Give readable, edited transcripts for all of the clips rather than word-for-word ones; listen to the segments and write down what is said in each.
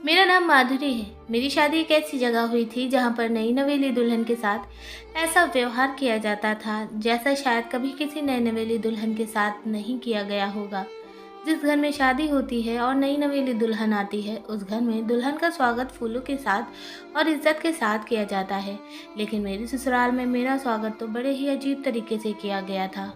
मेरा नाम माधुरी है। मेरी शादी एक ऐसी जगह हुई थी जहाँ पर नई नवेली दुल्हन के साथ ऐसा व्यवहार किया जाता था जैसा शायद कभी किसी नई नवेली दुल्हन के साथ नहीं किया गया होगा। जिस घर में शादी होती है और नई नवेली दुल्हन आती है, उस घर में दुल्हन का स्वागत फूलों के साथ और इज्जत के साथ किया जाता है। लेकिन मेरे ससुराल में मेरा स्वागत तो बड़े ही अजीब तरीके से किया गया था।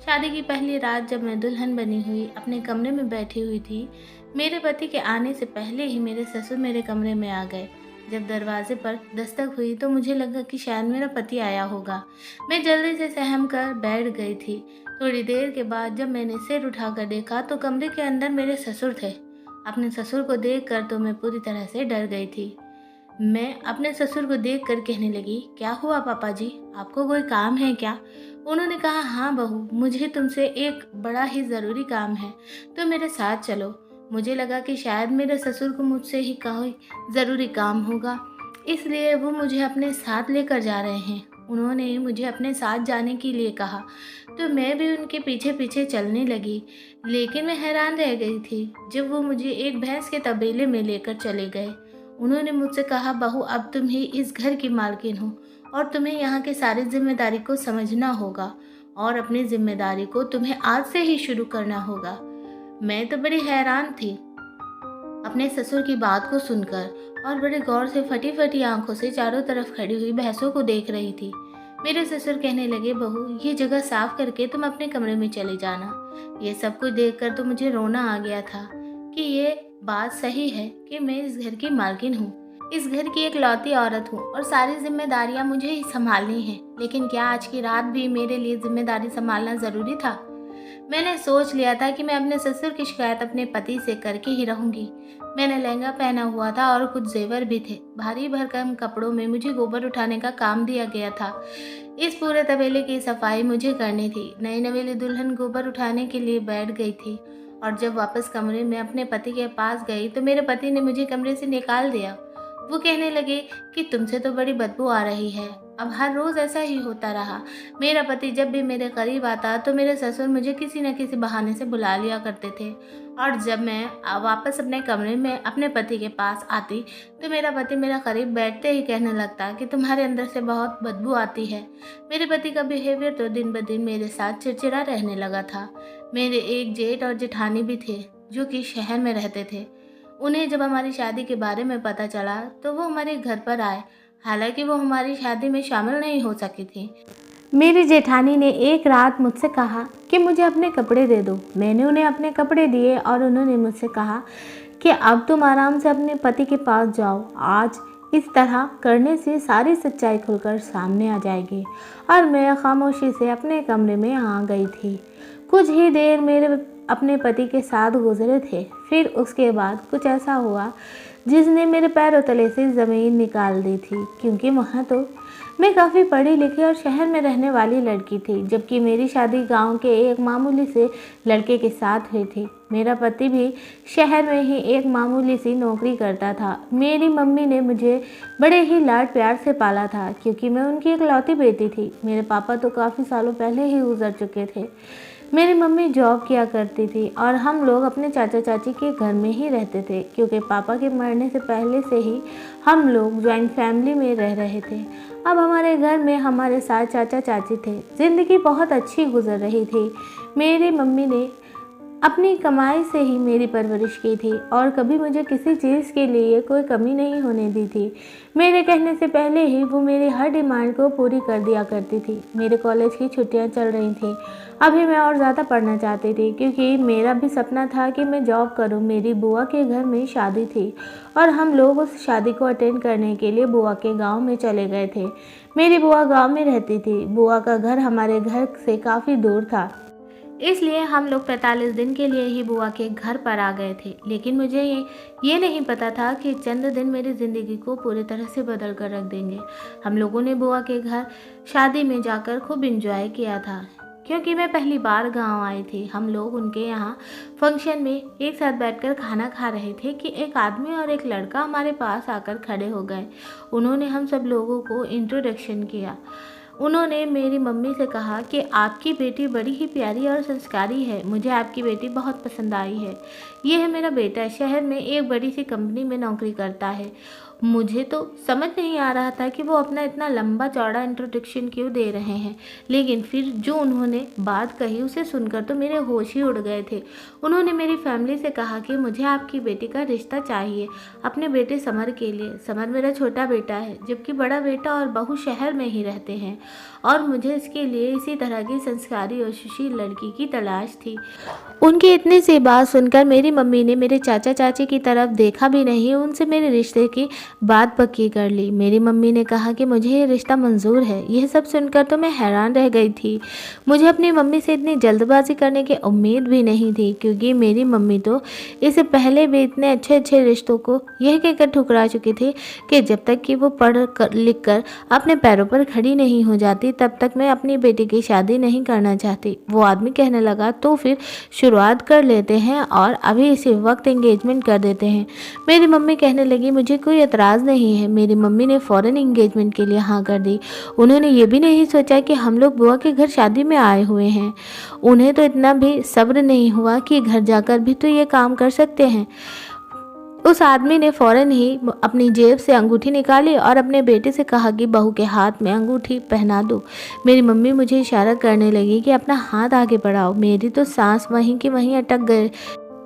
शादी की पहली रात जब मैं दुल्हन बनी हुई अपने कमरे में बैठी हुई थी, मेरे पति के आने से पहले ही मेरे ससुर मेरे कमरे में आ गए। जब दरवाजे पर दस्तक हुई तो मुझे लगा कि शायद मेरा पति आया होगा। मैं जल्दी से सहम कर बैठ गई थी। थोड़ी देर के बाद जब मैंने सिर उठाकर देखा तो कमरे के अंदर मेरे ससुर थे। अपने ससुर को देखकर तो मैं पूरी तरह से डर गई थी। मैं अपने ससुर को देखकर कहने लगी, क्या हुआ पापा जी, आपको कोई काम है क्या? उन्होंने कहा, हाँ बहू, मुझे तुमसे एक बड़ा ही ज़रूरी काम है, तो मेरे साथ चलो। मुझे लगा कि शायद मेरे ससुर को मुझसे ही कोई ज़रूरी काम होगा, इसलिए वो मुझे अपने साथ लेकर जा रहे हैं। उन्होंने मुझे अपने साथ जाने के लिए कहा, तो मैं भी उनके पीछे पीछे चलने लगी। लेकिन मैं हैरान रह गई थी जब वो मुझे एक भैंस के तबेले में लेकर चले गए। उन्होंने मुझसे कहा, बहू, अब तुम ही इस घर की मालकिन हो और तुम्हें यहाँ की सारी जिम्मेदारी को समझना होगा और अपनी जिम्मेदारी को तुम्हें आज से ही शुरू करना होगा। मैं तो बड़ी हैरान थी अपने ससुर की बात को सुनकर और बड़े गौर से फटी फटी आंखों से चारों तरफ खड़ी हुई भैंसों को देख रही थी। मेरे ससुर कहने लगे, बहू, ये जगह साफ करके तुम अपने कमरे में चले जाना। ये सब कुछ देखकर तो मुझे रोना आ गया था कि ये बात सही है कि मैं इस घर की मालकिन हूँ, इस घर की एक लौती औरत हूँ और सारी जिम्मेदारियाँ मुझे ही संभालनी है। लेकिन क्या आज की रात भी मेरे लिए जिम्मेदारी संभालना ज़रूरी था? मैंने सोच लिया था कि मैं अपने ससुर की शिकायत अपने पति से करके ही रहूंगी। मैंने लहंगा पहना हुआ था और कुछ जेवर भी थे। भारी भरकम कपड़ों में मुझे गोबर उठाने का काम दिया गया था। इस पूरे तबेले की सफाई मुझे करनी थी। नई नवेली दुल्हन गोबर उठाने के लिए बैठ गई थी और जब वापस कमरे में अपने पति के पास गई तो मेरे पति ने मुझे कमरे से निकाल दिया। वो कहने लगे कि तुमसे तो बड़ी बदबू आ रही है। अब हर रोज़ ऐसा ही होता रहा। मेरा पति जब भी मेरे करीब आता तो मेरे ससुर मुझे किसी न किसी बहाने से बुला लिया करते थे और जब मैं वापस अपने कमरे में अपने पति के पास आती तो मेरा पति मेरा करीब बैठते ही कहने लगता कि तुम्हारे अंदर से बहुत बदबू आती है। मेरे पति का बिहेवियर तो दिन ब दिन मेरे साथ चिड़चिड़ा रहने लगा था। मेरे एक जेठ और जेठानी भी थे जो कि शहर में रहते थे। उन्हें जब हमारी शादी के बारे में पता चला तो वो हमारे घर पर आए। हालांकि वो हमारी शादी में शामिल नहीं हो सकी थी। मेरी जेठानी ने एक रात मुझसे कहा कि मुझे अपने कपड़े दे दो। मैंने उन्हें अपने कपड़े दिए और उन्होंने मुझसे कहा कि अब तुम आराम से अपने पति के पास जाओ। आज इस तरह करने से सारी सच्चाई खुलकर सामने आ जाएगी। और मैं खामोशी से अपने कमरे में आ गई थी। कुछ ही देर मेरे अपने पति के साथ गुजरे थे। फिर उसके बाद कुछ ऐसा हुआ जिसने मेरे पैरों तले से ज़मीन निकाल दी थी, क्योंकि वहाँ तो मैं काफ़ी पढ़ी लिखी और शहर में रहने वाली लड़की थी, जबकि मेरी शादी गांव के एक मामूली से लड़के के साथ हुई थी। मेरा पति भी शहर में ही एक मामूली सी नौकरी करता था। मेरी मम्मी ने मुझे बड़े ही लाड प्यार से पाला था, क्योंकि मैं उनकी इकलौती बेटी थी। मेरे पापा तो काफ़ी सालों पहले ही गुजर चुके थे। मेरी मम्मी जॉब किया करती थी और हम लोग अपने चाचा चाची के घर में ही रहते थे, क्योंकि पापा के मरने से पहले से ही हम लोग जॉइंट फैमिली में रह रहे थे। अब हमारे घर में हमारे साथ चाचा चाची थे। ज़िंदगी बहुत अच्छी गुजर रही थी। मेरी मम्मी ने अपनी कमाई से ही मेरी परवरिश की थी और कभी मुझे किसी चीज़ के लिए कोई कमी नहीं होने दी थी। मेरे कहने से पहले ही वो मेरी हर डिमांड को पूरी कर दिया करती थी। मेरे कॉलेज की छुट्टियां चल रही थी। अभी मैं और ज़्यादा पढ़ना चाहती थी, क्योंकि मेरा भी सपना था कि मैं जॉब करूं। मेरी बुआ के घर में शादी थी और हम लोग उस शादी को अटेंड करने के लिए बुआ के गाँव में चले गए थे। मेरी बुआ गाँव में रहती थी। बुआ का घर हमारे घर से काफ़ी दूर था, इसलिए हम लोग 45 दिन के लिए ही बुआ के घर पर आ गए थे। लेकिन मुझे ये नहीं पता था कि चंद दिन मेरी ज़िंदगी को पूरी तरह से बदल कर रख देंगे। हम लोगों ने बुआ के घर शादी में जाकर खूब एंजॉय किया था, क्योंकि मैं पहली बार गांव आई थी। हम लोग उनके यहाँ फंक्शन में एक साथ बैठकर खाना खा रहे थे कि एक आदमी और एक लड़का हमारे पास आकर खड़े हो गए। उन्होंने हम सब लोगों को इंट्रोडक्शन किया। उन्होंने मेरी मम्मी से कहा कि आपकी बेटी बड़ी ही प्यारी और संस्कारी है, मुझे आपकी बेटी बहुत पसंद आई है। ये है मेरा बेटा, शहर में एक बड़ी सी कंपनी में नौकरी करता है। मुझे तो समझ नहीं आ रहा था कि वो अपना इतना लंबा चौड़ा इंट्रोडक्शन क्यों दे रहे हैं, लेकिन फिर जो उन्होंने बात कही उसे सुनकर तो मेरे होश ही उड़ गए थे। उन्होंने मेरी फैमिली से कहा कि मुझे आपकी बेटी का रिश्ता चाहिए अपने बेटे समर के लिए। समर मेरा छोटा बेटा है, जबकि बड़ा बेटा और बहू शहर में ही रहते हैं, और मुझे इसके लिए इसी तरह की संस्कारी और सुशील लड़की की तलाश थी। उनकी इतनी सी बात सुनकर मेरी मम्मी ने मेरे चाचा चाची की तरफ देखा भी नहीं, उनसे मेरे रिश्ते की बात पक्की कर ली। मेरी मम्मी ने कहा कि मुझे ये रिश्ता मंजूर है। यह सब सुनकर तो मैं हैरान रह गई थी। मुझे अपनी मम्मी से इतनी जल्दबाजी करने की उम्मीद भी नहीं थी, क्योंकि मेरी मम्मी तो इससे पहले भी इतने अच्छे अच्छे रिश्तों को यह कहकर ठुकरा चुकी थी कि जब तक कि वो पढ़ कर लिख कर अपने पैरों पर खड़ी नहीं हो जाती तब तक मैं अपनी बेटी की शादी नहीं करना चाहती। वो आदमी कहने लगा, तो फिर शुरुआत कर लेते हैं और अभी इसी वक्त एंगेजमेंट कर देते हैं। मेरी मम्मी कहने लगी, मुझे कोई एतराज़ नहीं है। मेरी मम्मी ने फ़ौरन एंगेजमेंट के लिए हाँ कर दी। उन्होंने ये भी नहीं सोचा कि हम लोग बुआ के घर शादी में आए हुए हैं। उन्हें तो इतना भी सब्र नहीं हुआ कि घर जाकर भी तो ये काम कर सकते हैं। उस आदमी ने फ़ौरन ही अपनी जेब से अंगूठी निकाली और अपने बेटे से कहा कि बहू के हाथ में अंगूठी पहना दो। मेरी मम्मी मुझे इशारा करने लगी कि अपना हाथ आगे बढ़ाओ। मेरी तो सांस वहीं की वहीं अटक गए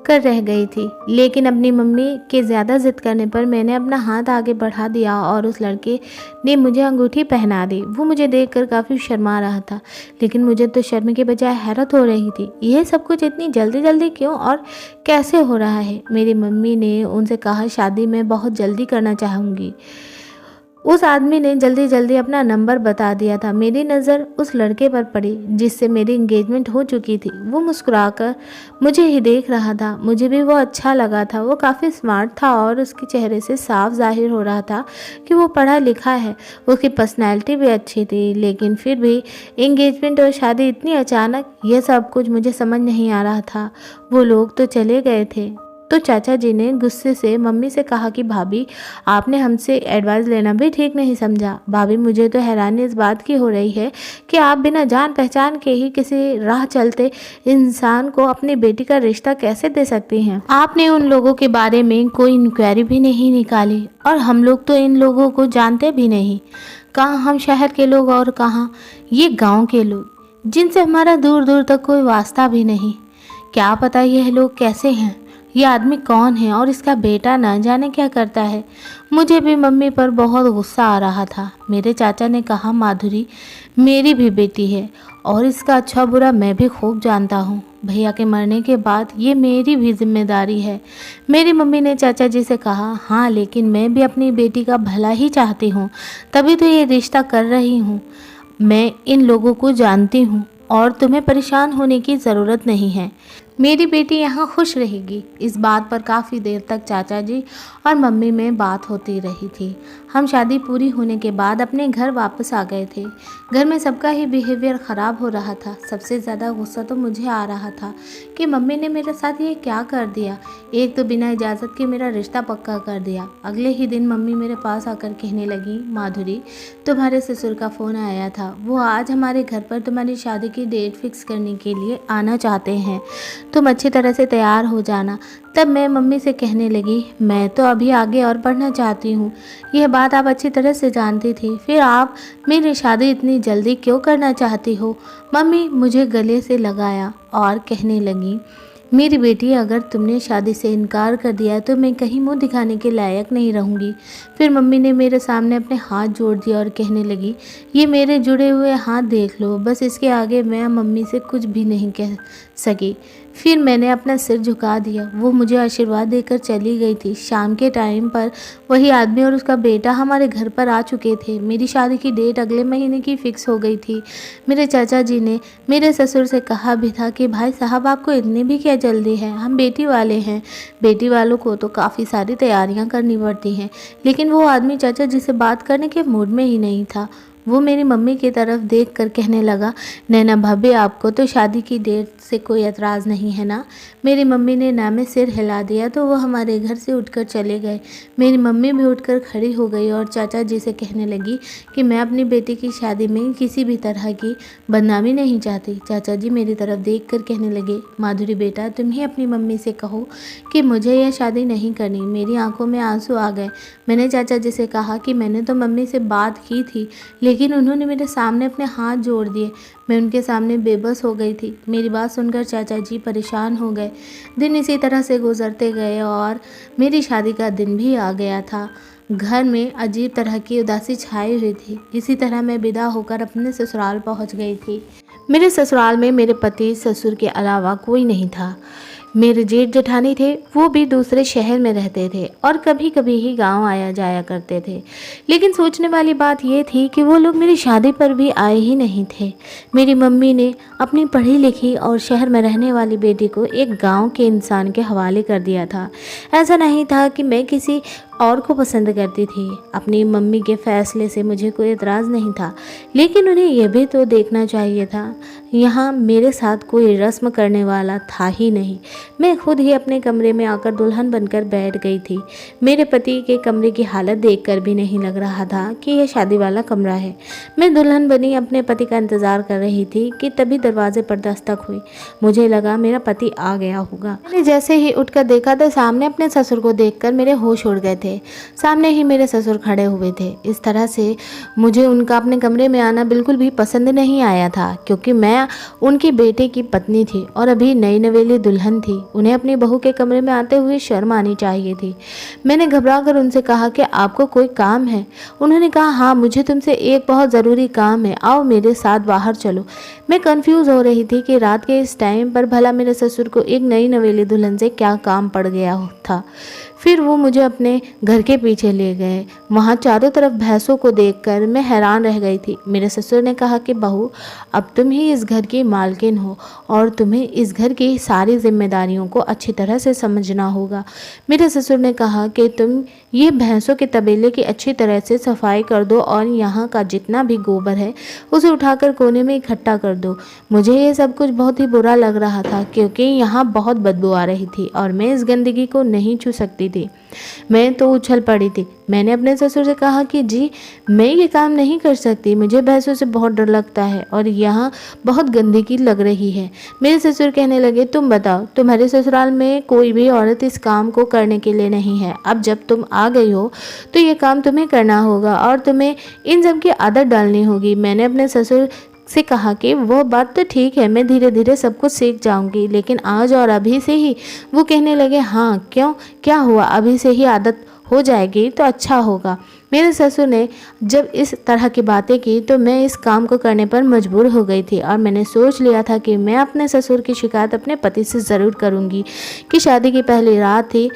कर रह गई थी, लेकिन अपनी मम्मी के ज़्यादा ज़िद करने पर मैंने अपना हाथ आगे बढ़ा दिया और उस लड़के ने मुझे अंगूठी पहना दी। वो मुझे देखकर काफ़ी शर्मा रहा था, लेकिन मुझे तो शर्म के बजाय हैरत हो रही थी। यह सब कुछ इतनी जल्दी जल्दी क्यों और कैसे हो रहा है? मेरी मम्मी ने उनसे कहा, शादी मैं बहुत जल्दी करना चाहूँगी। उस आदमी ने जल्दी जल्दी अपना नंबर बता दिया था। मेरी नज़र उस लड़के पर पड़ी जिससे मेरी एंगेजमेंट हो चुकी थी। वो मुस्कुराकर मुझे ही देख रहा था। मुझे भी वो अच्छा लगा था। वो काफ़ी स्मार्ट था और उसके चेहरे से साफ जाहिर हो रहा था कि वो पढ़ा लिखा है। उसकी पर्सनैलिटी भी अच्छी थी, लेकिन फिर भी एंगेजमेंट और शादी इतनी अचानक, यह सब कुछ मुझे समझ नहीं आ रहा था। वो लोग तो चले गए थे तो चाचा जी ने गुस्से से मम्मी से कहा कि भाभी, आपने हमसे एडवाइस लेना भी ठीक नहीं समझा। भाभी, मुझे तो हैरानी इस बात की हो रही है कि आप बिना जान पहचान के ही किसी राह चलते इंसान को अपनी बेटी का रिश्ता कैसे दे सकती हैं। आपने उन लोगों के बारे में कोई इंक्वायरी भी नहीं निकाली, और हम लोग तो इन लोगों को जानते भी नहीं। कहाँ हम शहर के लोग और कहाँ ये गाँव के लोग, जिनसे हमारा दूर दूर तक कोई वास्ता भी नहीं। क्या पता यह लोग कैसे हैं, ये आदमी कौन है और इसका बेटा ना जाने क्या करता है। मुझे भी मम्मी पर बहुत गुस्सा आ रहा था। मेरे चाचा ने कहा, माधुरी मेरी भी बेटी है और इसका अच्छा बुरा मैं भी खूब जानता हूँ। भैया के मरने के बाद ये मेरी भी जिम्मेदारी है। मेरी मम्मी ने चाचा जी से कहा, हाँ लेकिन मैं भी अपनी बेटी का भला ही चाहती हूँ, तभी तो ये रिश्ता कर रही हूँ। मैं इन लोगों को जानती हूँ और तुम्हें परेशान होने की ज़रूरत नहीं है। मेरी बेटी यहाँ खुश रहेगी। इस बात पर काफ़ी देर तक चाचा जी और मम्मी में बात होती रही थी। हम शादी पूरी होने के बाद अपने घर वापस आ गए थे। घर में सबका ही बिहेवियर ख़राब हो रहा था। सबसे ज़्यादा गुस्सा तो मुझे आ रहा था कि मम्मी ने मेरे साथ ये क्या कर दिया। एक तो बिना इजाज़त के मेरा रिश्ता पक्का कर दिया। अगले ही दिन मम्मी मेरे पास आकर कहने लगी, माधुरी तुम्हारे ससुर का फ़ोन आया था, वो आज हमारे घर पर तुम्हारी शादी की डेट फिक्स करने के लिए आना चाहते हैं, तुम अच्छी तरह से तैयार हो जाना। तब मैं मम्मी से कहने लगी, मैं तो अभी आगे और पढ़ना चाहती हूँ, यह बात आप अच्छी तरह से जानती थी, फिर आप मेरी शादी इतनी जल्दी क्यों करना चाहती हो। मम्मी मुझे गले से लगाया और कहने लगी, मेरी बेटी, अगर तुमने शादी से इनकार कर दिया तो मैं कहीं मुंह दिखाने के लायक नहीं रहूँगी। फिर मम्मी ने मेरे सामने अपने हाथ जोड़ दिया और कहने लगी, ये मेरे जुड़े हुए हाथ देख लो, बस इसके आगे मैं मम्मी से कुछ भी नहीं कह सकी। फिर मैंने अपना सिर झुका दिया। वो मुझे आशीर्वाद देकर चली गई थी। शाम के टाइम पर वही आदमी और उसका बेटा हमारे घर पर आ चुके थे। मेरी शादी की डेट अगले महीने की फ़िक्स हो गई थी। मेरे चाचा जी ने मेरे ससुर से कहा भी था कि भाई साहब, आपको इतनी भी क्या जल्दी है, हम बेटी वाले हैं। बेटी वालों को तो काफ़ी सारी तैयारियां करनी पड़ती हैं। लेकिन वो आदमी चाचा जी से बात करने के मूड में ही नहीं था। वो मेरी मम्मी की तरफ देख कर कहने लगा, नैना भाभी आपको तो शादी की डेट से कोई एतराज़ नहीं है ना। मेरी मम्मी ने ना में सिर हिला दिया तो वो हमारे घर से उठकर चले गए। मेरी मम्मी भी उठकर खड़ी हो गई और चाचा जी से कहने लगी कि मैं अपनी बेटी की शादी में किसी भी तरह की बदनामी नहीं चाहती। चाचा जी मेरी तरफ देख कर कहने लगे, माधुरी बेटा तुम ही अपनी मम्मी से कहो कि मुझे यह शादी नहीं करनी। मेरी आंखों में आंसू आ गए। मैंने चाचा जी से कहा कि मैंने तो मम्मी से बात की थी, लेकिन उन्होंने मेरे सामने अपने हाथ जोड़ दिए। मैं उनके सामने बेबस हो गई थी। मेरी बात सुनकर चाचा जी परेशान हो गए। दिन इसी तरह से गुजरते गए और मेरी शादी का दिन भी आ गया था। घर में अजीब तरह की उदासी छाई हुई थी। इसी तरह मैं विदा होकर अपने ससुराल पहुंच गई थी। मेरे ससुराल में मेरे पति ससुर के अलावा कोई नहीं था। मेरे जेठ जेठानी थे, वो भी दूसरे शहर में रहते थे और कभी कभी ही गांव आया जाया करते थे। लेकिन सोचने वाली बात ये थी कि वो लोग मेरी शादी पर भी आए ही नहीं थे। मेरी मम्मी ने अपनी पढ़ी लिखी और शहर में रहने वाली बेटी को एक गांव के इंसान के हवाले कर दिया था। ऐसा नहीं था कि मैं किसी और को पसंद करती थी। अपनी मम्मी के फैसले से मुझे कोई एतराज़ नहीं था, लेकिन उन्हें यह भी तो देखना चाहिए था यहाँ मेरे साथ कोई रस्म करने वाला था ही नहीं। मैं खुद ही अपने कमरे में आकर दुल्हन बनकर बैठ गई थी। मेरे पति के कमरे की हालत देखकर भी नहीं लग रहा था कि यह शादी वाला कमरा है। मैं दुल्हन बनी अपने पति का इंतज़ार कर रही थी कि तभी दरवाजे पर दस्तक हुई। मुझे लगा मेरा पति आ गया होगा। मैंने जैसे ही उठकर देखा तो सामने अपने ससुर को देखकर मेरे होश उड़ गए थे। सामने ही मेरे ससुर खड़े हुए थे। इस तरह से मुझे उनका अपने कमरे में आना बिल्कुल भी पसंद नहीं आया था, क्योंकि मैं उनकी बेटे की पत्नी थी और अभी नई नवेली दुल्हन थी। उन्हें अपनी बहू के कमरे में आते हुए शर्म आनी चाहिए थी। मैंने घबरा कर उनसे कहा कि आपको कोई काम है? उन्होंने कहा, हाँ मुझे तुमसे एक बहुत ज़रूरी काम है, आओ मेरे साथ बाहर चलो। मैं कंफ्यूज हो रही थी कि रात के इस टाइम पर भला मेरे ससुर को एक नई नवेली दुल्हन से क्या काम पड़ गया था। फिर वो मुझे अपने घर के पीछे ले गए। वहाँ चारों तरफ भैंसों को देखकर मैं हैरान रह गई थी। मेरे ससुर ने कहा कि बहू अब तुम ही इस घर की मालकिन हो और तुम्हें इस घर की सारी जिम्मेदारियों को अच्छी तरह से समझना होगा। मेरे ससुर ने कहा कि तुम ये भैंसों के तबेले की अच्छी तरह से सफाई कर दो और यहाँ का जितना भी गोबर है उसे उठाकर कोने में इकट्ठा कर दो। मुझे ये सब कुछ बहुत ही बुरा लग रहा था, क्योंकि यहाँ बहुत बदबू आ रही थी और मैं इस गंदगी को नहीं छू सकती थी। मैं तो उछल पड़ी थी। मैंने अपने ससुर से कहा कि जी मैं ये काम नहीं कर सकती, मुझे भैंसों से बहुत डर लगता है और यहाँ बहुत गंदगी लग रही है। मेरे ससुर कहने लगे, तुम बताओ, तुम्हारे ससुराल में कोई भी औरत इस काम को करने के लिए नहीं है। अब जब तुम आ गई हो तो ये काम तुम्हें करना होगा और तुम्हें इन सब की आदत डालनी होगी। मैंने अपने ससुर से कहा कि वो बात तो ठीक है, मैं धीरे धीरे सब कुछ सीख जाऊंगी, लेकिन आज और अभी से ही। वो कहने लगे, हाँ क्यों, क्या हुआ, अभी से ही आदत हो जाएगी तो अच्छा होगा। मेरे ससुर ने जब इस तरह की बातें की तो मैं इस काम को करने पर मजबूर हो गई थी और मैंने सोच लिया था कि मैं अपने ससुर की शिकायत अपने पति से ज़रूर करूंगी कि शादी की पहली रात थी,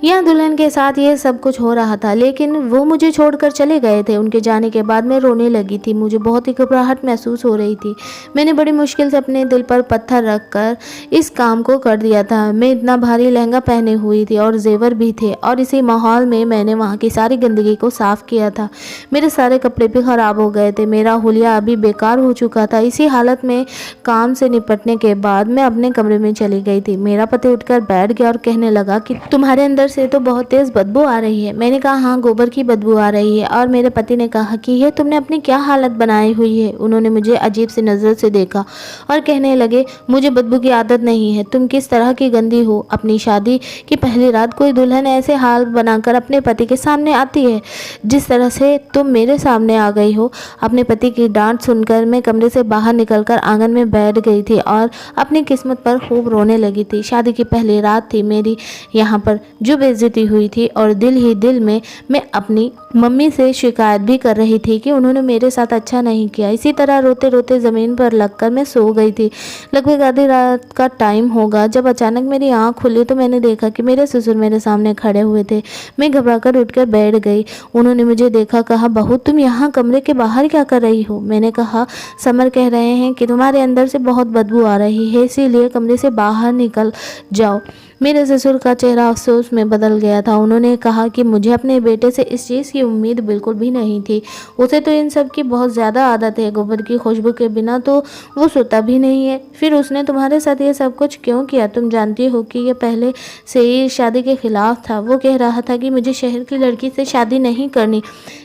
यह दुल्हन के साथ ये सब कुछ हो रहा था, लेकिन वो मुझे छोड़कर चले गए थे। उनके जाने के बाद मैं रोने लगी थी। मुझे बहुत ही घबराहट महसूस हो रही थी। मैंने बड़ी मुश्किल से अपने दिल पर पत्थर रखकर इस काम को कर दिया था। मैं इतना भारी लहंगा पहने हुई थी और जेवर भी थे और इसी माहौल में मैंने वहाँ की सारी गंदगी को साफ किया था। मेरे सारे कपड़े भी खराब हो गए थे। मेरा हुलिया अभी बेकार हो चुका था। इसी हालत में काम से निपटने के बाद मैं अपने कमरे में चली गई थी। मेरा पति उठकर बैठ गया और कहने लगा कि तुम्हारे अंदर से तो बहुत तेज बदबू आ रही है। मैंने कहा, हाँ गोबर की बदबू आ रही है। और मेरे पति ने कहा कि ये तुमने अपनी क्या हालत बनाई हुई है। उन्होंने मुझे अजीब सी नज़र से देखा और कहने लगे, मुझे बदबू की आदत नहीं है, तुम किस तरह की गंदी हो। अपनी शादी की पहली रात कोई दुल्हन ऐसे हाल बनाकर अपने पति के सामने आती है जिस तरह से तुम मेरे सामने आ गई हो। अपने पति की डांट सुनकर मैं कमरे से बाहर निकलकर आंगन में बैठ गई थी और अपनी किस्मत पर खूब रोने लगी थी। शादी की पहली रात थी मेरी यहाँ पर जो बेइज्जती हुई थी और दिल ही दिल में मैं अपनी मम्मी से शिकायत भी कर रही थी कि उन्होंने मेरे साथ अच्छा नहीं किया। इसी तरह रोते रोते ज़मीन पर लगकर मैं सो गई थी। लगभग आधी रात का टाइम होगा जब अचानक मेरी आँख खुली तो मैंने देखा कि मेरे ससुर मेरे सामने खड़े हुए थे। मैं घबराकर उठकर बैठ गई। उन्होंने मुझे देखा, कहा, बहू तुम यहाँ कमरे के बाहर क्या कर रही हो। मैंने कहा, समर कह रहे हैं कि तुम्हारे अंदर से बहुत बदबू आ रही है, इसीलिए कमरे से बाहर निकल जाओ। मेरे ससुर का चेहरा अफसोस में बदल गया था। उन्होंने कहा कि मुझे अपने बेटे से इस चीज़ की उम्मीद बिल्कुल भी नहीं थी। उसे तो इन सब की बहुत ज़्यादा आदत है। गोबर की खुशबू के बिना तो वो सोता भी नहीं है। फिर उसने तुम्हारे साथ ये सब कुछ क्यों किया? तुम जानती हो कि ये पहले से ही शादी के खिलाफ था। वो कह रहा था कि मुझे शहर की लड़की से शादी नहीं करनी,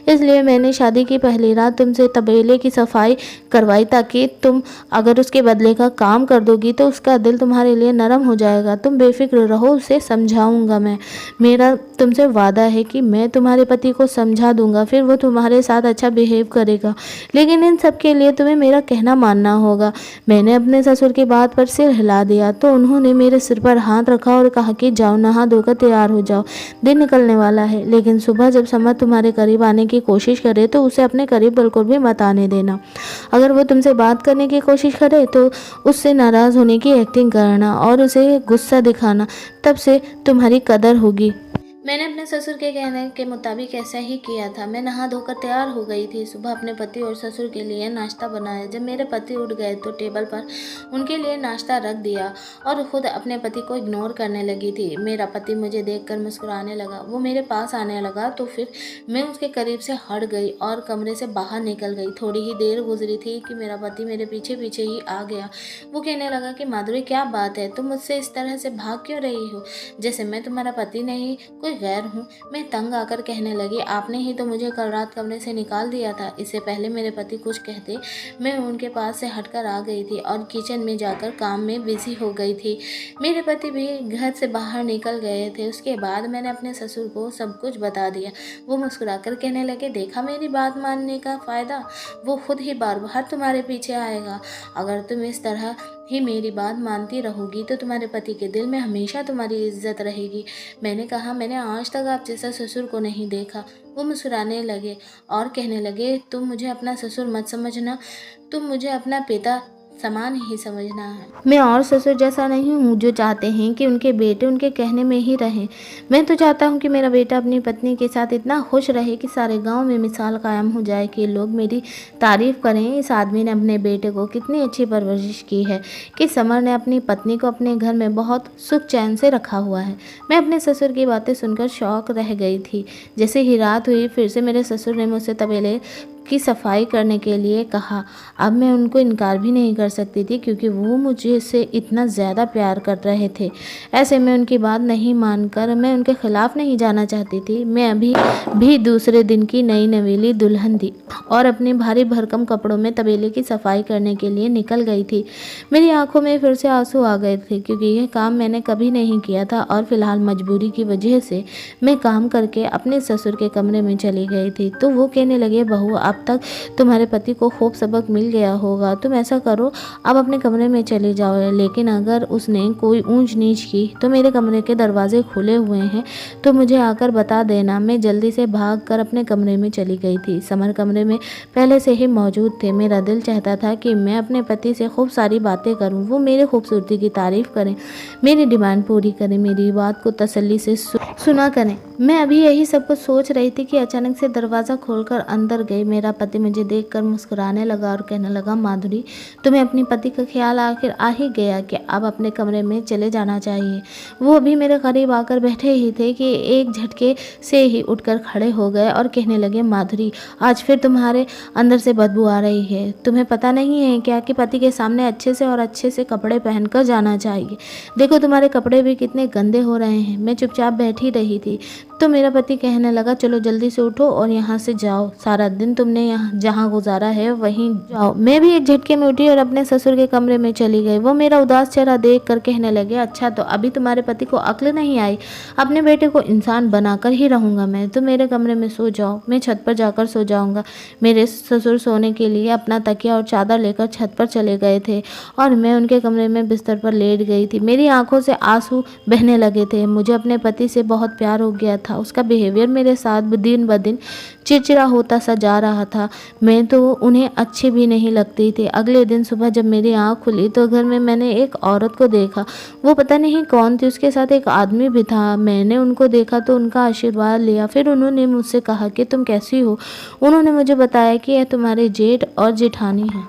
इसलिए मैंने शादी की पहली रात तुमसे तबेले की सफाई करवाई, ताकि तुम अगर उसके बदले का काम कर दोगी तो उसका दिल तुम्हारे लिए नरम हो जाएगा। तुम बेफिक्र रहो, उसे समझाऊंगा मैं। मेरा तुमसे वादा है कि मैं तुम्हारे पति को समझा दूंगा, फिर वो तुम्हारे साथ अच्छा बिहेव करेगा। लेकिन इन सब के लिए तुम्हें मेरा कहना मानना होगा। मैंने अपने ससुर की बात पर सिर हिला दिया तो उन्होंने मेरे सिर पर हाथ रखा और कहा कि जाओ, नहा धोकर तैयार हो जाओ, दिन निकलने वाला है। लेकिन सुबह जब समर तुम्हारे करीब आने की कोशिश करे तो उसे अपने करीब बिल्कुल भी मत आने देना। अगर वो तुमसे बात करने की कोशिश करे तो उससे नाराज़ होने की एक्टिंग करना और उसे गुस्सा दिखाना, तब से तुम्हारी कदर होगी। मैंने अपने ससुर के कहने के मुताबिक ऐसा ही किया था। मैं नहा धोकर तैयार हो गई थी। सुबह अपने पति और ससुर के लिए नाश्ता बनाया। जब मेरे पति उठ गए तो टेबल पर उनके लिए नाश्ता रख दिया और खुद अपने पति को इग्नोर करने लगी थी। मेरा पति मुझे देखकर मुस्कुराने लगा। वो मेरे पास आने लगा तो फिर मैं उसके करीब से हट गई और कमरे से बाहर निकल गई। थोड़ी ही देर गुजरी थी कि मेरा पति मेरे पीछे पीछे ही आ गया। वो कहने लगा कि माधुरी, क्या बात है? तुम मुझसे इस तरह से भाग क्यों रही हो, जैसे मैं तुम्हारा पति नहीं कोई गैर हूँ। मैं तंग आकर कहने लगी, आपने ही तो मुझे कल रात कमरे से निकाल दिया था। इससे पहले मेरे पति कुछ कहते मैं उनके पास से हटकर आ गई थी और किचन में जाकर काम में बिजी हो गई थी। मेरे पति भी घर से बाहर निकल गए थे। उसके बाद मैंने अपने ससुर को सब कुछ बता दिया। वो मुस्कुराकर कहने लगे, देखा मेरी बात मानने का फ़ायदा, वो खुद ही बार बार तुम्हारे पीछे आएगा। अगर तुम इस तरह ही मेरी बात मानती रहोगी तो तुम्हारे पति के दिल में हमेशा तुम्हारी इज्जत रहेगी। मैंने कहा, मैंने आज तक आप जैसा ससुर को नहीं देखा। वो मुस्कुराने लगे और कहने लगे, तुम मुझे अपना ससुर मत समझना, तुम मुझे अपना पिता समान ही समझना है। मैं और ससुर जैसा नहीं हूँ जो चाहते हैं कि उनके बेटे उनके कहने में ही रहें। मैं तो चाहता हूँ कि मेरा बेटा अपनी पत्नी के साथ इतना खुश रहे कि सारे गांव में मिसाल कायम हो जाए कि लोग मेरी तारीफ करें, इस आदमी ने अपने बेटे को कितनी अच्छी परवरिश की है, कि समर ने अपनी पत्नी को अपने घर में बहुत सुख चैन से रखा हुआ है। मैं अपने ससुर की बातें सुनकर शौक रह गई थी। जैसे ही रात हुई फिर से मेरे ससुर ने मुझसे तबेले की सफाई करने के लिए कहा। अब मैं उनको इनकार भी नहीं कर सकती थी क्योंकि वो मुझे से इतना ज़्यादा प्यार कर रहे थे। ऐसे में उनकी बात नहीं मानकर मैं उनके खिलाफ नहीं जाना चाहती थी। मैं अभी भी दूसरे दिन की नई नवेली दुल्हन थी और अपने भारी भरकम कपड़ों में तबेले की सफाई करने के लिए निकल गई थी। मेरी आंखों में फिर से आंसू आ गए थे क्योंकि यह काम मैंने कभी नहीं किया था और फिलहाल मजबूरी की वजह से मैं काम करके अपने ससुर के कमरे में चली गई थी। तो वो कहने लगे, बहू, अब तक तुम्हारे पति को खूब सबक मिल गया होगा। तुम ऐसा करो, अब अपने कमरे में चले जाओ, लेकिन अगर उसने कोई ऊंच नीच की तो मेरे कमरे के दरवाजे खुले हुए हैं तो मुझे आकर बता देना। मैं जल्दी से भागकर अपने कमरे में चली गई थी। समर कमरे में पहले से ही मौजूद थे। मेरा दिल चाहता था कि मैं अपने पति से खूब सारी बातें करूं, वो मेरी खूबसूरती की तारीफ करें, मेरी डिमांड पूरी करें, मेरी बात को तसल्ली से सुना करें। मैं अभी यही सब कुछ सोच रही थी कि अचानक से दरवाज़ा खोलकर अंदर गई। मेरा पति मुझे देखकर मुस्कुराने लगा और कहने लगा, माधुरी, तुम्हें अपने पति का ख्याल आखिर आ ही गया कि अब अपने कमरे में चले जाना चाहिए। वो अभी मेरे करीब आकर बैठे ही थे कि एक झटके से ही उठकर खड़े हो गए और कहने लगे, माधुरी, आज फिर तुम्हारे अंदर से बदबू आ रही है। तुम्हें पता नहीं है क्या कि पति के सामने अच्छे से कपड़े पहनकर जाना चाहिए। देखो तुम्हारे कपड़े भी कितने गंदे हो रहे हैं। मैं चुपचाप बैठी रही थी तो मेरा पति कहने लगा, चलो जल्दी से उठो और यहाँ से जाओ, सारा दिन तुमने यहाँ जहाँ गुजारा है वहीं जाओ। मैं भी एक झटके में उठी और अपने ससुर के कमरे में चली गई। वो मेरा उदास चेहरा देख कर कहने लगे, अच्छा तो अभी तुम्हारे पति को अक्ल नहीं आई? अपने बेटे को इंसान बनाकर ही रहूँगा मैं। तुम मेरे कमरे में सो जाओ, मैं छत पर जाकर सो जाऊँगा। मेरे ससुर सोने के लिए अपना तकिया और चादर लेकर छत पर चले गए थे और मैं उनके कमरे में बिस्तर पर लेट गई थी। मेरी आंखों से आंसू बहने लगे थे। मुझे अपने पति से बहुत प्यार हो गया था। उसका बिहेवियर मेरे साथ दिन ब दिन चिड़चिड़ा होता सा जा रहा था। मैं तो उन्हें अच्छी भी नहीं लगती थी। अगले दिन सुबह जब मेरी आँख खुली तो घर में मैंने एक औरत को देखा। वो पता नहीं कौन थी, उसके साथ एक आदमी भी था। मैंने उनको देखा तो उनका आशीर्वाद लिया। फिर उन्होंने मुझसे कहा कि तुम कैसी हो। उन्होंने मुझे बताया कि यह तुम्हारे जेठ और जेठानी है।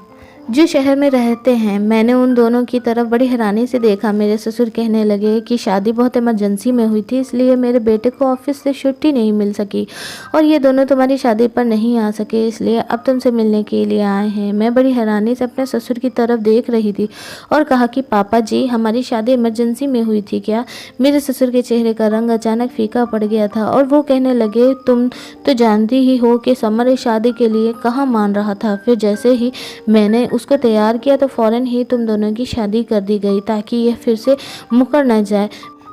जो शहर में रहते हैं। मैंने उन दोनों की तरफ बड़ी हैरानी से देखा। मेरे ससुर कहने लगे कि शादी बहुत इमरजेंसी में हुई थी, इसलिए मेरे बेटे को ऑफिस से छुट्टी नहीं मिल सकी और ये दोनों तुम्हारी शादी पर नहीं आ सके, इसलिए अब तुमसे मिलने के लिए आए हैं। मैं बड़ी हैरानी से अपने ससुर की तरफ देख रही थी और कहा कि पापा जी, हमारी शादी इमरजेंसी में हुई थी क्या? मेरे ससुर के चेहरे का रंग अचानक फीका पड़ गया था और वो कहने लगे, तुम तो जानती ही हो कि समर इस शादी के लिए कहाँ मान रहा था। फिर जैसे ही मैंने उसको तैयार किया तो फ़ौरन ही तुम दोनों की शादी कर दी गई ताकि यह फिर से मुकर न जाए।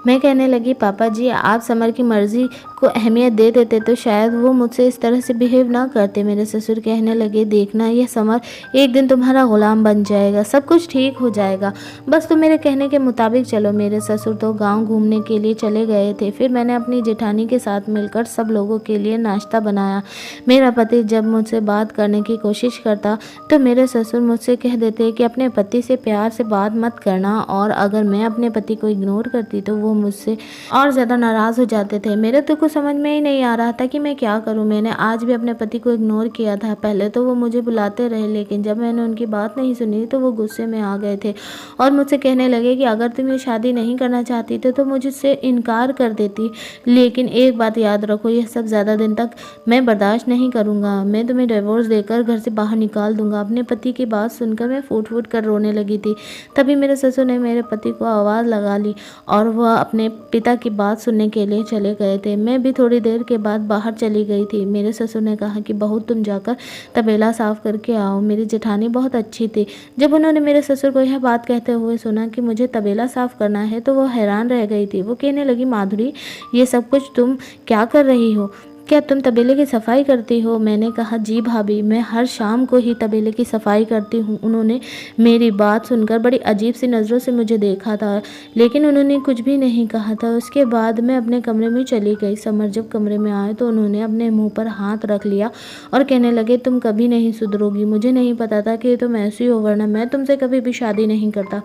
मैं कहने लगी, पापा जी, आप समर की मर्ज़ी को अहमियत दे देते तो शायद वो मुझसे इस तरह से बिहेव ना करते। मेरे ससुर कहने लगे, देखना, यह समर एक दिन तुम्हारा ग़ुलाम बन जाएगा, सब कुछ ठीक हो जाएगा, बस तुम मेरे कहने के मुताबिक चलो। मेरे ससुर तो गांव घूमने के लिए चले गए थे। फिर मैंने अपनी जेठानी के साथ मिलकर सब लोगों के लिए नाश्ता बनाया। मेरा पति जब मुझसे बात करने की कोशिश करता तो मेरे ससुर मुझसे कह देते कि अपने पति से प्यार से बात मत करना, और अगर मैं अपने पति को इग्नोर करती तो वो मुझसे और ज़्यादा नाराज़ हो जाते थे। मेरे तो कुछ समझ में ही नहीं आ रहा था कि मैं क्या करूं। मैंने आज भी अपने पति को इग्नोर किया था। पहले तो वो मुझे बुलाते रहे, लेकिन जब मैंने उनकी बात नहीं सुनी तो वो गुस्से में आ गए थे और मुझसे कहने लगे कि अगर तुम ये शादी नहीं करना चाहती तो तुम मुझसे इनकार कर देती। लेकिन एक बात याद रखो, यह सब ज़्यादा दिन तक मैं बर्दाश्त नहीं करूँगा। मैं तुम्हें डिवोर्स देकर घर से बाहर निकाल दूँगा। अपने पति की बात सुनकर मैं फूट फूट कर रोने लगी थी। तभी मेरे ससुर ने मेरे पति को आवाज़ लगा ली और वह अपने पिता की बात सुनने के लिए चले गए थे। मैं भी थोड़ी देर के बाद बाहर चली गई थी। मेरे ससुर ने कहा कि बहू, तुम जाकर तबेला साफ करके आओ। मेरी जेठानी बहुत अच्छी थी। जब उन्होंने मेरे ससुर को यह बात कहते हुए सुना कि मुझे तबेला साफ करना है तो वो हैरान रह गई थी। वो कहने लगी, माधुरी, ये सब कुछ तुम क्या कर रही हो? क्या तुम तबेले की सफाई करती हो? मैंने कहा, जी भाभी, मैं हर शाम को ही तबेले की सफाई करती हूँ। उन्होंने मेरी बात सुनकर बड़ी अजीब सी नज़रों से मुझे देखा था, लेकिन उन्होंने कुछ भी नहीं कहा था। उसके बाद मैं अपने कमरे में चली गई। समर जब कमरे में आए तो उन्होंने अपने मुंह पर हाथ रख लिया और कहने लगे, तुम कभी नहीं सुधरोगी। मुझे नहीं पता था कि तुम ऐसी हो, वरना मैं तुमसे कभी भी शादी नहीं करता।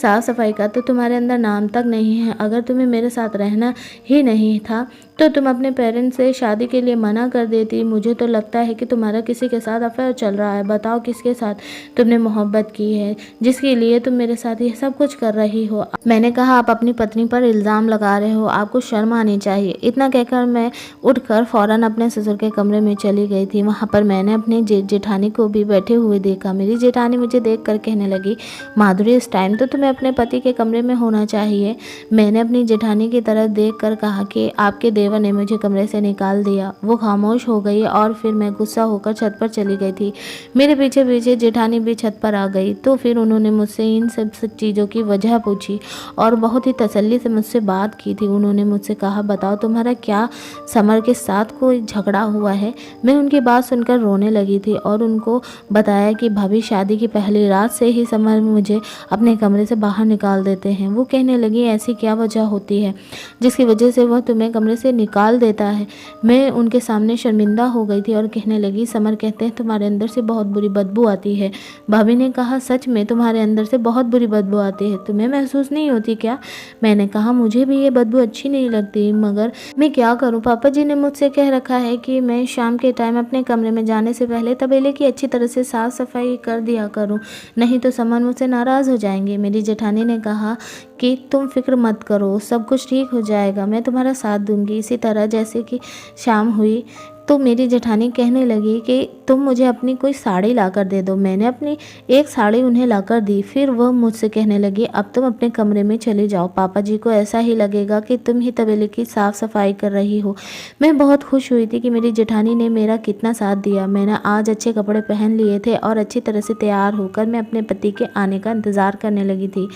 साफ सफाई का तो तुम्हारे अंदर नाम तक नहीं है। अगर तुम्हें मेरे साथ रहना ही नहीं था तो तुम अपने पेरेंट्स से शादी के लिए मना कर देती। मुझे तो लगता है कि तुम्हारा किसी के साथ अफेयर चल रहा है। बताओ, किसके साथ तुमने मोहब्बत की है जिसके लिए तुम मेरे साथ ये सब कुछ कर रही हो? मैंने कहा, आप अपनी पत्नी पर इल्ज़ाम लगा रहे हो, आपको शर्म आनी चाहिए। इतना कहकर मैं उठकर फ़ौरन अपने ससुर के कमरे में चली गई थी। वहाँ पर मैंने अपनी जेठानी को भी बैठे हुए देखा। मेरी जेठानी मुझे देख कर कहने लगी, माधुरी, इस टाइम तो तुम्हें अपने पति के कमरे में होना चाहिए। मैंने अपनी जेठानी की तरफ देख कर कहा कि आपके देवर ने मुझे कमरे से निकाल दिया। वो खामोश हो गई और फिर मैं गुस्सा होकर छत पर चली गई थी। मेरे पीछे पीछे जेठानी भी छत पर आ गई तो फिर उन्होंने मुझसे इन सब चीज़ों की वजह पूछी और बहुत ही तसल्ली से मुझसे बात की थी। उन्होंने मुझसे कहा, बताओ, तुम्हारा क्या समर के साथ कोई झगड़ा हुआ है? मैं उनकी बात सुनकर रोने लगी थी और उनको बताया कि भाभी, शादी की पहली रात से ही समर मुझे अपने कमरे से बाहर निकाल देते हैं। वो कहने लगी, ऐसी क्या वजह होती है जिसकी वजह से वह तुम्हें कमरे से निकाल देता है? मैं उनके सामने शर्मिंदा हो गई थी और कहने लगी, समर कहते हैं तुम्हारे अंदर से बहुत बुरी बदबू आती है। भाभी ने कहा, सच में तुम्हारे अंदर से बहुत बुरी बदबू आती है, तुम्हें महसूस नहीं होती क्या? मैंने कहा, मुझे भी ये बदबू अच्छी नहीं लगती, मगर मैं क्या करूं? पापा जी ने मुझसे कह रखा है कि मैं शाम के टाइम अपने कमरे में जाने से पहले तबेले की अच्छी तरह से साफ सफाई कर दिया करूं, नहीं तो समर मुझसे नाराज़ हो जाएंगे। मेरी जेठानी ने कहा कि तुम फिक्र मत करो, सब कुछ ठीक हो जाएगा, मैं तुम्हारा साथ दूंगी। इसी तरह जैसे कि शाम हुई तो मेरी जेठानी कहने लगी कि तुम मुझे अपनी कोई साड़ी लाकर दे दो। मैंने अपनी एक साड़ी उन्हें लाकर दी। फिर वह मुझसे कहने लगी, अब तुम अपने कमरे में चले जाओ, पापा जी को ऐसा ही लगेगा कि तुम ही तबेले की साफ़ सफाई कर रही हो। मैं बहुत खुश हुई थी कि मेरी जेठानी ने मेरा कितना साथ दिया। मैंने आज अच्छे कपड़े पहन लिए थे और अच्छी तरह से तैयार होकर मैं अपने पति के आने का इंतज़ार करने लगी थी।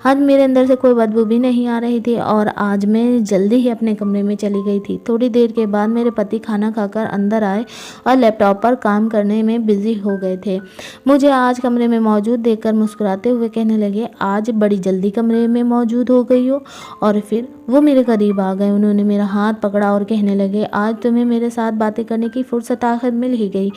आज मेरे अंदर से कोई बदबू भी नहीं आ रही थी और आज मैं जल्दी ही अपने कमरे में चली गई थी। थोड़ी देर के बाद मेरे पति खाना खाकर अंदर आए और लैपटॉप पर काम करने में बिजी हो गए थे। मुझे आज कमरे में मौजूद देखकर मुस्कुराते हुए कहने लगे, आज बड़ी जल्दी कमरे में मौजूद हो गई हो। और फिर वो मेरे करीब आ गए, उन्होंने मेरा हाथ पकड़ा और कहने लगे, आज तुम्हें मेरे साथ बातें करने की फुर्सत आखिर मिल ही गई।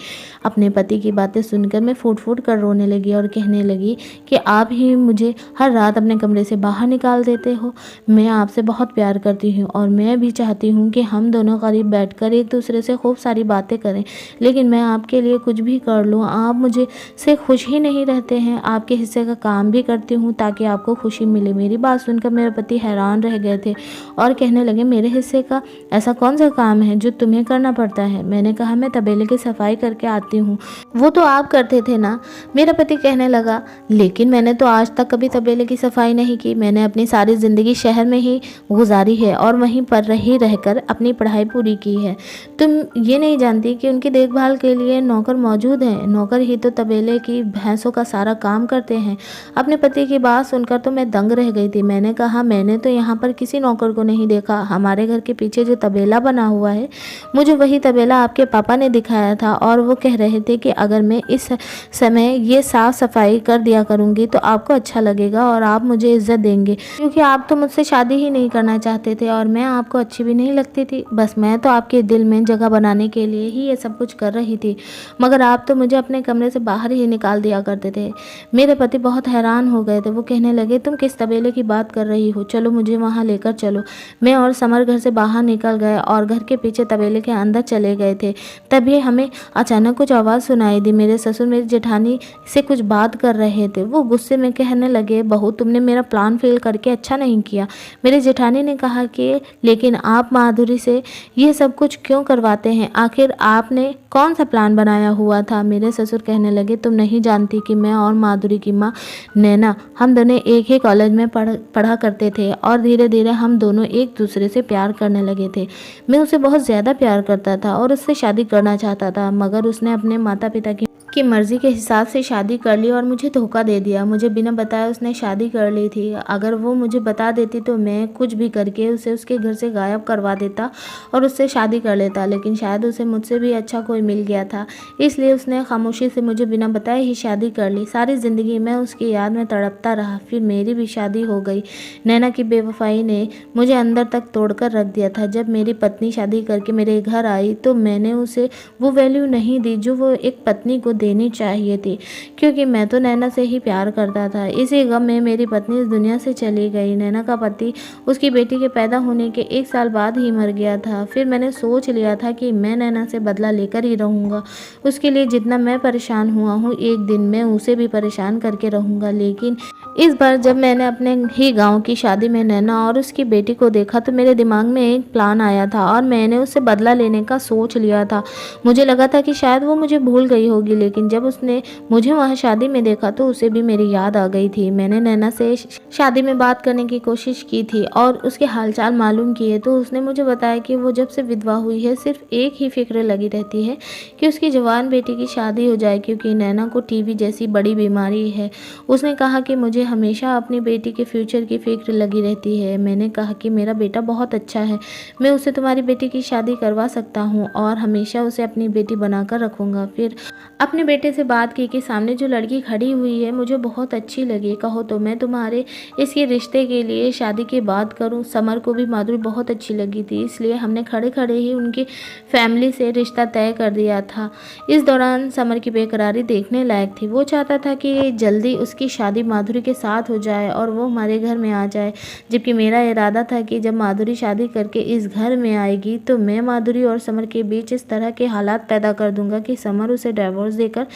अपने पति की बातें सुनकर मैं फूट फूट कर रोने लगी और कहने लगी कि आप ही मुझे हर रात अपने कमरे से बाहर निकाल देते हो। मैं आपसे बहुत प्यार करती हूँ और मैं भी चाहती हूँ कि हम दोनों करीब बैठकर एक दूसरे से खूब सारी बातें करें, लेकिन मैं आपके लिए कुछ भी कर लूँ, आप मुझे से खुश ही नहीं रहते हैं। आपके हिस्से का काम भी करती हूँ ताकि आपको खुशी मिले। मेरी बात सुनकर मेरे पति हैरान रह गए थे और कहने लगे, मेरे हिस्से का ऐसा कौन सा काम है जो तुम्हें करना पड़ता है? मैंने कहा, मैं तबेले की सफाई करके आती हूँ। वो तो आप करते थे ना? मेरा पति कहने लगा, लेकिन मैंने तो आज तक कभी तबेले की सफाई नहीं की। मैंने अपनी सारी ज़िंदगी शहर में ही गुजारी है और वहीं पर रही रहकर अपनी पढ़ाई पूरी की है। तुम ये नहीं जानती कि उनकी देखभाल के लिए नौकर मौजूद हैं। नौकर ही तो तबेले की भैंसों का सारा काम करते हैं। अपने पति की बात सुनकर तो मैं दंग रह गई थी। मैंने कहा, मैंने तो यहाँ पर किसी नौकर को नहीं देखा। हमारे घर के पीछे जो तबेला बना हुआ है, मुझे वही तबेला आपके पापा ने दिखाया था और वो कह रहे थे कि अगर मैं इस समय ये साफ सफाई कर दिया करूँगी तो आपको अच्छा लगेगा और आप मुझे इज्जत देंगे, क्योंकि आप तो मुझसे शादी ही नहीं करना चाहते थे और मैं आपको अच्छी भी नहीं लगती थी। बस मैं तो आपके दिल में जगह बनाने के लिए ही ये सब कुछ कर रही थी, मगर आप तो मुझे अपने कमरे से बाहर ही निकाल दिया करते थे। मेरे पति बहुत हैरान हो गए थे। वो कहने लगे, तुम किस तबेले की बात कर रही हो? चलो मुझे वहाँ लेकर चलो। मैं और समर घर से बाहर निकल गए और घर के पीछे तबेले के अंदर चले गए थे। तभी हमें अचानक कुछ आवाज़ सुनाई दी। मेरे ससुर मेरी जेठानी से कुछ बात कर रहे थे। वो गुस्से में कहने लगे, बहू तुमने मेरा प्लान फेल करके अच्छा नहीं किया। मेरी जेठानी ने कहा कि लेकिन आप माधुरी से ये सब कुछ क्यों करवाते हैं? आखिर आपने कौन सा प्लान बनाया हुआ था? मेरे ससुर कहने लगे, तुम नहीं जानती कि मैं और माधुरी की माँ नैना, हम दोनों एक ही कॉलेज में पढ़ा करते थे और धीरे धीरे हम दोनों एक दूसरे से प्यार करने लगे थे। मैं उसे बहुत ज़्यादा प्यार करता था और उससे शादी करना चाहता था, मगर उसने अपने माता पिता की मर्ज़ी के हिसाब से शादी कर ली और मुझे धोखा दे दिया। मुझे बिना बताए उसने शादी कर ली थी। अगर वो मुझे बता देती तो मैं कुछ भी करके उसे उसके घर से गायब करवा देता और उससे शादी कर लेता, लेकिन शायद उसे मुझसे भी अच्छा कोई मिल गया था, इसलिए उसने खामोशी से मुझे बिना बताए ही शादी कर ली। सारी ज़िंदगी मैं उसकी याद में तड़पता रहा। फिर मेरी भी शादी हो गई। नैना की बेवफाई ने मुझे अंदर तक तोड़कर रख दिया था। जब मेरी पत्नी शादी करके मेरे घर आई तो मैंने उसे वो वैल्यू नहीं दी जो वो एक पत्नी को देनी चाहिए थी, क्योंकि मैं तो नैना से ही प्यार करता था। इसी गम में मेरी पत्नी इस दुनिया से चली गई। नैना का पति उसकी बेटी के पैदा होने के 1 साल बाद ही मर गया था। फिर मैंने सोच लिया था कि मैं नैना से बदला लेकर ही रहूँगा। उसके लिए जितना मैं परेशान हुआ हूँ, एक दिन मैं उसे भी परेशान करके रहूँगा। लेकिन इस बार जब मैंने अपने ही गाँव की शादी में नैना और उसकी बेटी को देखा तो मेरे दिमाग में एक प्लान आया था और मैंने उससे बदला लेने का सोच लिया था। मुझे लगा था कि शायद वो मुझे भूल गई होगी, लेकिन जब उसने मुझे वहाँ शादी में देखा तो उसे भी मेरी याद आ गई थी। मैंने नैना से शादी में बात करने की कोशिश की थी और उसके हालचाल मालूम किए तो उसने मुझे बताया कि वो जब से विधवा हुई है सिर्फ एक ही फिक्र लगी रहती है कि उसकी जवान बेटी की शादी हो जाए, क्योंकि नैना को टीबी जैसी बड़ी बीमारी है। उसने कहा कि मुझे हमेशा अपनी बेटी के फ्यूचर की फिक्र लगी रहती है। मैंने कहा कि मेरा बेटा बहुत अच्छा है, मैं उसे तुम्हारी बेटी की शादी करवा सकता हूँ और हमेशा उसे अपनी बेटी बनाकर रखूँगा। फिर अपने बेटे से बात की कि सामने जो लड़की खड़ी हुई है मुझे बहुत अच्छी लगी, कहो तो मैं तुम्हारे इसके रिश्ते के लिए शादी की बात करूं। समर को भी माधुरी बहुत अच्छी लगी थी, इसलिए हमने खड़े खड़े ही उनकी फैमिली से रिश्ता तय कर दिया था। इस दौरान समर की बेकरारी देखने लायक थी। वो चाहता था कि जल्दी उसकी शादी माधुरी के साथ हो जाए और वो हमारे घर में आ जाए, जबकि मेरा इरादा था कि जब माधुरी शादी करके इस घर में आएगी तो मैं माधुरी और समर के बीच इस तरह के हालात पैदा कर दूंगा कि समर उसे डिवोर्स देकर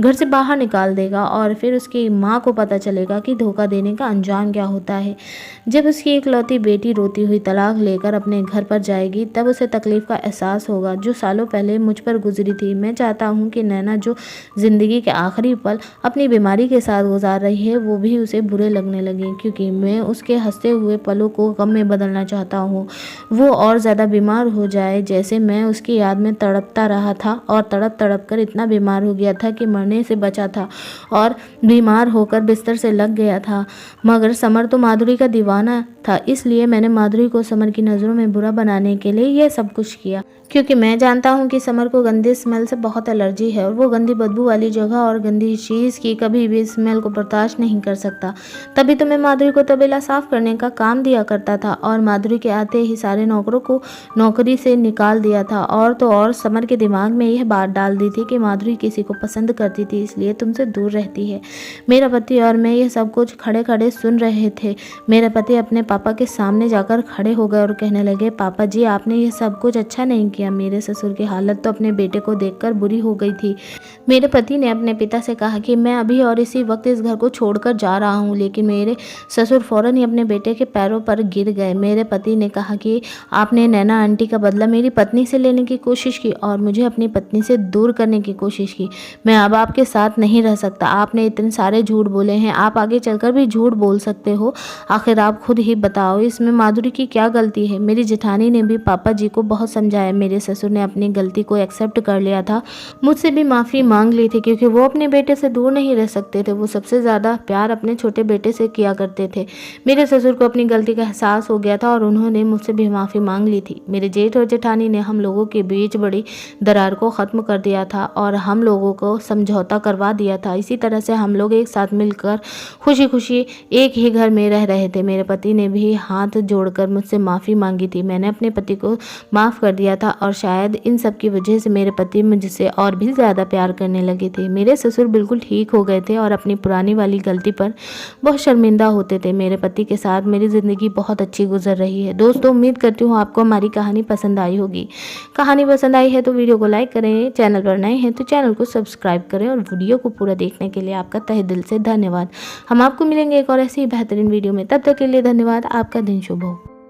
घर से बाहर निकाल देगा और फिर उसकी माँ को पता चलेगा कि धोखा देने का अंजाम क्या होता है। जब उसकी इकलौती बेटी रोती हुई तलाक लेकर अपने घर पर जाएगी तब उसे तकलीफ का एहसास होगा जो सालों पहले मुझ पर गुजरी थी। मैं चाहता हूँ कि नैना जो ज़िंदगी के आखिरी पल अपनी बीमारी के साथ गुजार रही है वो भी उसे बुरे लगने लगे, क्योंकि मैं उसके हंसते हुए पलों को गम में बदलना चाहता हूँ। वो और ज़्यादा बीमार हो जाए जैसे मैं उसकी याद में तड़पता रहा था और तड़प तड़प कर इतना बीमार हो गया दिया था कि मरने से बचा था और बीमार होकर बिस्तर से लग गया था। मगर समर तो माधुरी का दीवाना था, इसलिए मैंने माधुरी को समर की नज़रों में बुरा बनाने के लिए यह सब कुछ किया, क्योंकि मैं जानता हूँ कि समर को गंदी स्मेल से बहुत एलर्जी है और वो गंदी बदबू वाली जगह और गंदी चीज़ की कभी भी स्मेल को बर्दाश्त नहीं कर सकता। तभी तो मैं माधुरी को तबेला साफ करने का काम दिया करता था और माधुरी के आते ही सारे नौकरों को नौकरी से निकाल दिया था। और तो और समर के दिमाग में यह बात डाल दी थी कि माधुरी किसी को पसंद करती थी, इसलिए तुमसे दूर रहती है। मेरा पति और मैं यह सब कुछ खड़े खड़े सुन रहे थे। मेरा पति अपने पापा के सामने जाकर खड़े हो गए और कहने लगे, पापा जी आपने यह सब कुछ अच्छा नहीं किया। मेरे ससुर की हालत तो अपने बेटे को देखकर बुरी हो गई थी। मेरे पति ने अपने पिता से कहा कि मैं अभी और इसी वक्त इस घर को छोड़कर जा रहा हूँ, लेकिन मेरे ससुर फौरन ही अपने बेटे के पैरों पर गिर गए। मेरे पति ने कहा कि आपने नैना आंटी का बदला मेरी पत्नी से लेने की कोशिश की और मुझे अपनी पत्नी से दूर करने की कोशिश की। मैं अब आपके साथ नहीं रह सकता। आपने इतने सारे झूठ बोले हैं, आप आगे चलकर भी झूठ बोल सकते हो। आखिर आप खुद ही बताओ, इसमें माधुरी की क्या गलती है। मेरी जेठानी ने भी पापा जी को बहुत समझाया। मेरे ससुर ने अपनी गलती को एक्सेप्ट कर लिया था, मुझसे भी माफ़ी मांग ली थी, क्योंकि वो अपने बेटे से दूर नहीं रह सकते थे। वो सबसे ज़्यादा प्यार अपने छोटे बेटे से किया करते थे। मेरे ससुर को अपनी गलती का एहसास हो गया था और उन्होंने मुझसे भी माफ़ी मांग ली थी। मेरे जेठ और जेठानी ने हम लोगों के बीच बड़ी दरार को ख़त्म कर दिया था और हम लोगों को समझौता करवा दिया था। इसी तरह से हम लोग एक साथ मिलकर खुशी खुशी एक ही घर में रह रहे थे। मेरे पति ने भी हाथ जोड़कर मुझसे माफ़ी मांगी थी। मैंने अपने पति को माफ़ कर दिया था और शायद इन सब की वजह से मेरे पति मुझसे और भी ज़्यादा प्यार करने लगे थे। मेरे ससुर बिल्कुल ठीक हो गए थे और अपनी पुरानी वाली गलती पर बहुत शर्मिंदा होते थे। मेरे पति के साथ मेरी ज़िंदगी बहुत अच्छी गुजर रही है। दोस्तों, उम्मीद करती हूँ आपको हमारी कहानी पसंद आई होगी। कहानी पसंद आई है तो वीडियो को लाइक करें, चैनल पर नए हैं तो चैनल को सब्सक्राइब करें और वीडियो को पूरा देखने के लिए आपका तहे दिल से धन्यवाद। हम आपको मिलेंगे एक और ऐसी ही बेहतरीन वीडियो में। तब तक के लिए धन्यवाद। आपका दिन शुभ हो।